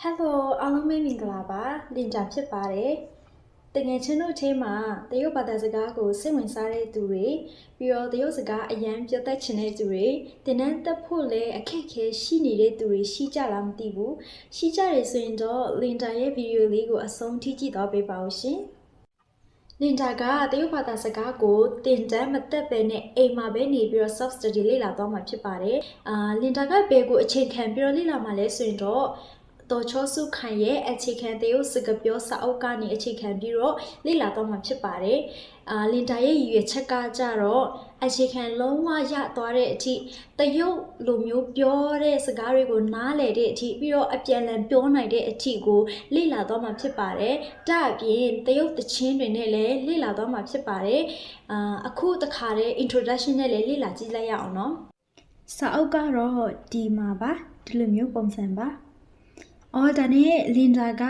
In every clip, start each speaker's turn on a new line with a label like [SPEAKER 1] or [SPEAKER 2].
[SPEAKER 1] Hello အားလုံးပဲမင်္ဂလာပါလင်တာဖြစ်ပါတယ်တငယ်ချင်းတို့ထဲမှာတရုတ်ဘာသာစကားကိုစိတ်ဝင်စားတဲ့သူတွေပြီးတော့တရုတ်စကားအရန်ပြောတတ်ချင်တဲ့သူတွေတင်နန်းတက်ဖို့လည်းအခက်အခဲရှိနေတဲ့သူတွေရှိကြလားမသိဘူးရှိကြတယ်ဆိုရင်တော့လင်တာရဲ့ဗီဒီယိုလေးကိုအဆုံးထိကြည့်တော့ပေးပါဦးရှင်လင်တာကတရုတ်ဘာသာစကားကိုတင်တန်းမတက်ပဲနဲ့အိမ်မှာပဲနေပြီးတော့ self study လေ့လာသွားမှာဖြစ်ပါတယ်လင်တာကဘယ်ကိုအခြေခံပြီးတော့လေ့လာမှာလဲဆိုရင်တော့တော်ချောစုခိုင်ရဲ့အခြေခံတရုတ်စကားပြောစာအုပ်ကနေအခြေခံပြီးတော့လေ့လာတော့မှာဖြစ်ပါတယ်လင်တာရဲ့ရည်ရွယ်ချက်ကကြတော့အခြေခံလုံးဝရသွားတဲ့အထိတရုတ်လိုမျိုးပြောတဲ့စကားတွေကိုနားလည်တဲ့အထိပြီးတော့အပြန်အလှန်ပြောနိုင်တဲ့အထိကိုလေ့လာတော့မှာဖြစ်ပါတယ်ဒါအပြင်တရုတ်သချင်းတွေနဲ့လည်းလေ့လာတော့မှာဖြစ်ပါတယ်အခုတခါတဲ့ introduction နဲ့လည်းလေ့လာကြည့်လိုက်ရအောင်နော်စာအုပ်ကတော့ဒီမှာပါဒီလိုမျိုးပုံစံပါဒါနဲ့လင်တာက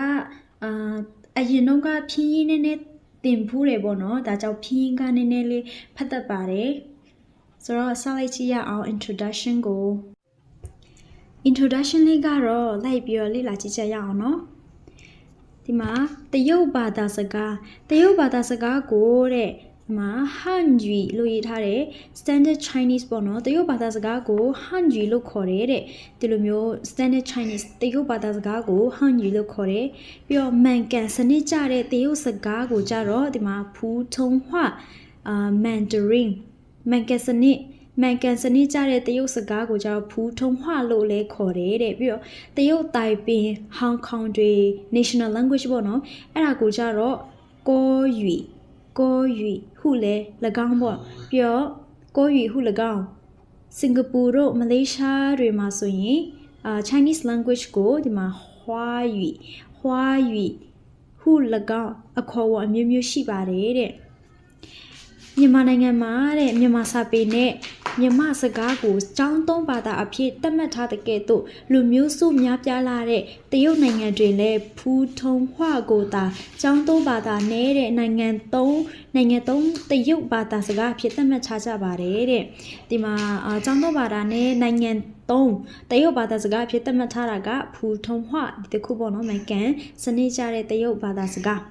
[SPEAKER 1] အရင်တော့ကဖြင်းရင်းနဲ့တင်ဖူးတယ်ပေါ့နော်ဒါကြောင့်ဖြင်းကနည်းနည်းလေးဖတ်တတ်ပါတယ်ဆိုတော့ဆက်လိုက်ကြည့်ရအောင် introduction လေးကတော့လိုက်ပြီးတော့လေ့လာကြည့်ကြရအောင်နော်ဒီမှာတရုတ်ဘာသာစကားကိုတဲ့မှာ汉语လို့ရေးထားတယ် standard Chinese ပေါ့နော်တရုတ်ဘာသာစကားကို汉语လို့ခေါ်တယ်တဲ့ဒီလိုမျိုး standard Chinese တရုတ်ဘာသာစကားကို汉语လို့ခေါ်တယ်ပြီးတော့မှန်ကန်စနစ်ကျတဲ့တရုတ်စကားကိုကြတော့ဒီမှာ普通话Mandarin မှန်ကန်စနစ်ကြတဲ့တရုတ်စကားကိုကြတော့普通话လို့လည်းခေါ်တယ်တဲ့ပြီးတော့တရုတ်တိုင်ပင် Hong Kong တွေ national language ပေါ့နော်အဲ့ဒါကိုကြတော့ကို语ဟုလဲ၎င်းပေါ့ပြီးတော့ကို语ဟု၎င်းစင်ကာပူတို့မလေးရှားတွေမှာဆိုရင်Chinese language ကိုဒီမှာ华语ဟု၎င်းအခေါ်အဝေါ်အမျိုးမျိုးရှိပါတယ်တဲ့မြန်မာနိုင်ငံမှာတဲ့မြန်မာစာပေနဲ့မြန်မာစကားကိုကျောင်းသုံးဘာသာအဖြစ်သတ်မှတ်ထားတဲ့ကဲ့သို့လူမျိုးစုများပြားလာတဲ့တရုတ်နိုင်ငံတွေလည်း普通话ကိုသာကျောင်းသုံးဘာသာနဲ့တဲ့နိုင်ငံသုံးတရုတ်ဘာသာစကားအဖြစ်သတ်မှတ်ထားကြပါတယ်တဲ့ဒီမှာကျောင်းသုံးဘာသာနဲ့နိုင်ငံသုံးတရုတ်ဘာသာစကားအဖြစ်သတ်မှတ်ထားတာက普通话ဒီတစ်ခုပေါ့နော်မှန်ကန်စနစ်ကျတဲ့တရုတ်ဘာသာစကား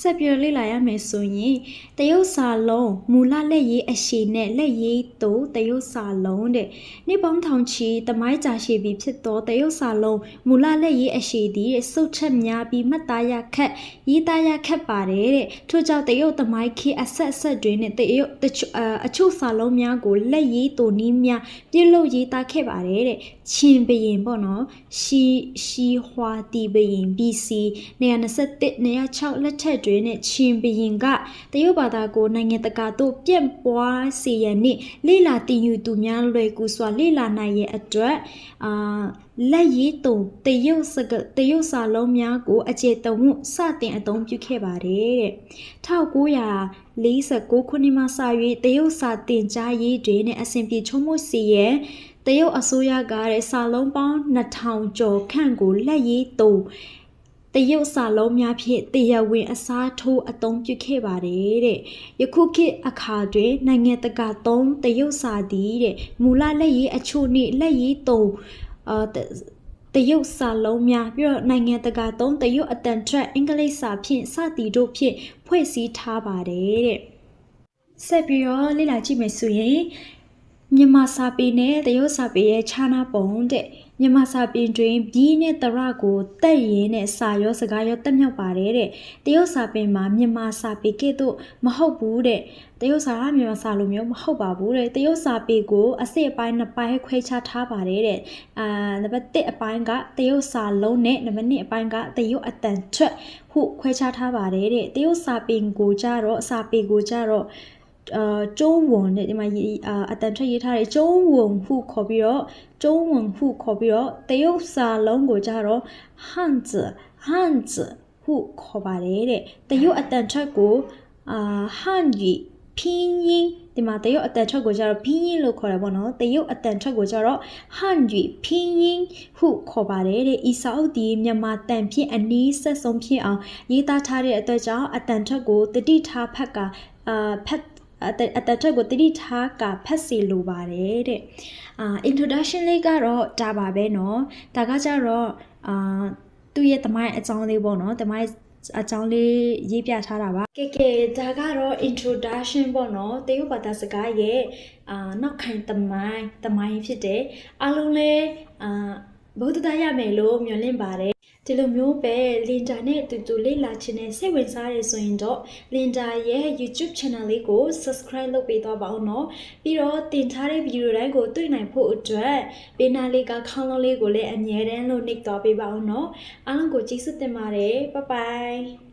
[SPEAKER 1] ဆက်ပြလေ့လာရမယ်ဆိုရင်တရုတ်စာလုံးမူလလက်ရေးအရှိနဲ့လက်ရေးသို့တရုတ်စာလုံးတဲ့နှစ်ပေါင်းထောင်ချီတမိုင်းကြာရှည်ပြီးဖြစ်သောတရုတ်စာလုံးမူလလက်ရေးအရှိသည်စုတ်ချက်များပြီးမှတ်သားရခက်ရေးသားရခက်ပါတယ်တဲ့ထို့ကြောင့်တရုတ်တမိုင်းခေအဆက်တွင်နဲ့တရုတ်အချို့စာလုံးများကိုလက်ရေးသို့နည်းများပြုလုပ်ရေးသားခဲ့ပါတယ်တဲ့ချင်းဘရင်ပေါ့နော်ရှီဟွာတီဘရင် BC 921 906လက်ထက်တွင်နဲ့ချင်းဘရင်ကတရုတ်ဘာသာကိုနိုင်ငံတကာသို့ပြန့်ပွားစေရန်နှင့်လေ့လာတည်ယူသူများလွယ်ကူစွာလေ့လာနိုင်ရဲ့အတွက်လက်ရေးတုံတရုတ်စာလုံးများကိုအကျေတုံမှုစတင်အသုံးပြုခဲ့ပါတယ်တဲ့1949ခုနှစ်မှစ၍တရုတ်စာတင်ကြားရေးတွင်နဲ့အစဉ်ပြေချုံးမှုစီရန်တရုတ်အစိုးရကတဲ့စာလုံးပေါင်း2000ကျော်ခန့်ကိုလက်ရေးတုံတရုတ်စာလုံးများဖြင့်တရားဝင်အစားထိုးအသုံးပြုခဲ့ပါတယ်တဲ့ယခုခေတ်အခါတွင်နိုင်ငံတကာသုံးတရုတ်စာသည်တဲ့မူလလက်ရေးအချို့နှင့်လက်ရေးတုံတရုတ်စာလုံးများပြီးတော့နိုင်ငံတကာသုံးတရုတ်အတန်ထွက်အင်္ဂလိပ်စာဖြင့်စသည်တို့ဖြင့်ဖွဲ့စည်းထားပါတယ်တဲ့ဆက်ပြီးတော့လေ့လာကြည့်မယ်ဆိုရင်မြန်မာစာပေနဲ့တရုတ်စာပေရဲ့ခြားနားပုံတဲ့မြန်မာစာပေတွင်ဘီးနဲ့တရကိုတက်ရင်နဲ့စာရောစကားရောတက်မြောက်ပါတယ်တဲ့တရုတ်စာပေမှာမြန်မာစာပေကဲ့သို့မဟုတ်ဘူးတဲ့တရုတ်စာကမြန်မာစာလိုမျိုးမဟုတ်ပါဘူးတဲ့တရုတ်စာပေကိုအစစ်အပိုင်းနှစ်ပိုင်းခွဲခြားထားပါတယ်တဲ့နံပါတ်1အပိုင်းကတရုတ်စာလုံးနဲ့နံပါတ်2အပိုင်းကတရုတ်အတန်ထွက်ဟုခွဲခြားထားပါတယ်တဲ့တရုတ်စာပေကိုကြတော့中文နဲ့ဒီမှာအတန်ထွက်ရေးထားတယ်中文ဟုခေါ်ပြီးတော့တရုတ်စာလုံးကိုကြတော့汉字ဟုခေါ်ပါတယ်တဲ့တရုတ်အတန်ထွက်ကို汉语拼音ဒီမှာတရုတ်အတန်ထွက်ကိုကြတော့拼音လို့ခေါ်တာပေါ့နော်တရုတ်အတန်ထွက်ကိုကြတော့汉语拼音ဟုခေါ်ပါတယ်တဲ့ဤစာအုပ်ဒီမြန်မာတန်ဖြင့်အနည်းဆက်ဆုံးဖြစ်အောင်ရေးသားထားတဲ့အတွက်ကြောင့်အတန်ထွက်ကိုတတိထားဖတ် အတထွက်ကိုတိတိထားကဖတ်စီလိုပါတယ်တဲ့introduction လေးကတော့ဒါပါပဲเนาะဒါကကြတော့သူ့ရဲ့သမိုင်းအကြောင်းလေးပေါ့เนาะသမိုင်းအကြောင်းလေးရေးပြထားတာပါကဲဒါကတော့ introduction ပေါ့เนาะတရုတ်ဘာသာစကားရဲ့နောက်ခံသမိုင်းဖြစ်တယ်အားလုံးလည်းဘုဒ္ဓတရားရမယ်လို့မျှော်လင့်ပါတယ်ဒီလိုမျိုးပဲလင်ဒါနဲ့အတူလေ့လာခြင်းနဲ့စိတ်ဝင်စားရဆိုရင်တော့လင်ဒါရဲ့ YouTube channel လေးကို subscribe လုပ်ပေးသွားပါဦးเนาะပြီးတော့တင်ထားတဲ့ဗီဒီယိုတိုင်းကိုတွေ့နိုင်ဖို့အတွက်ပေးနာလေးကခေါင်းလုံးလေးကိုလည်းအမြဲတမ်းလို့နှိပ်သွားပေးပါဦးเนาะအားလုံးကိုကျေးဇူးတင်ပါတယ်bye bye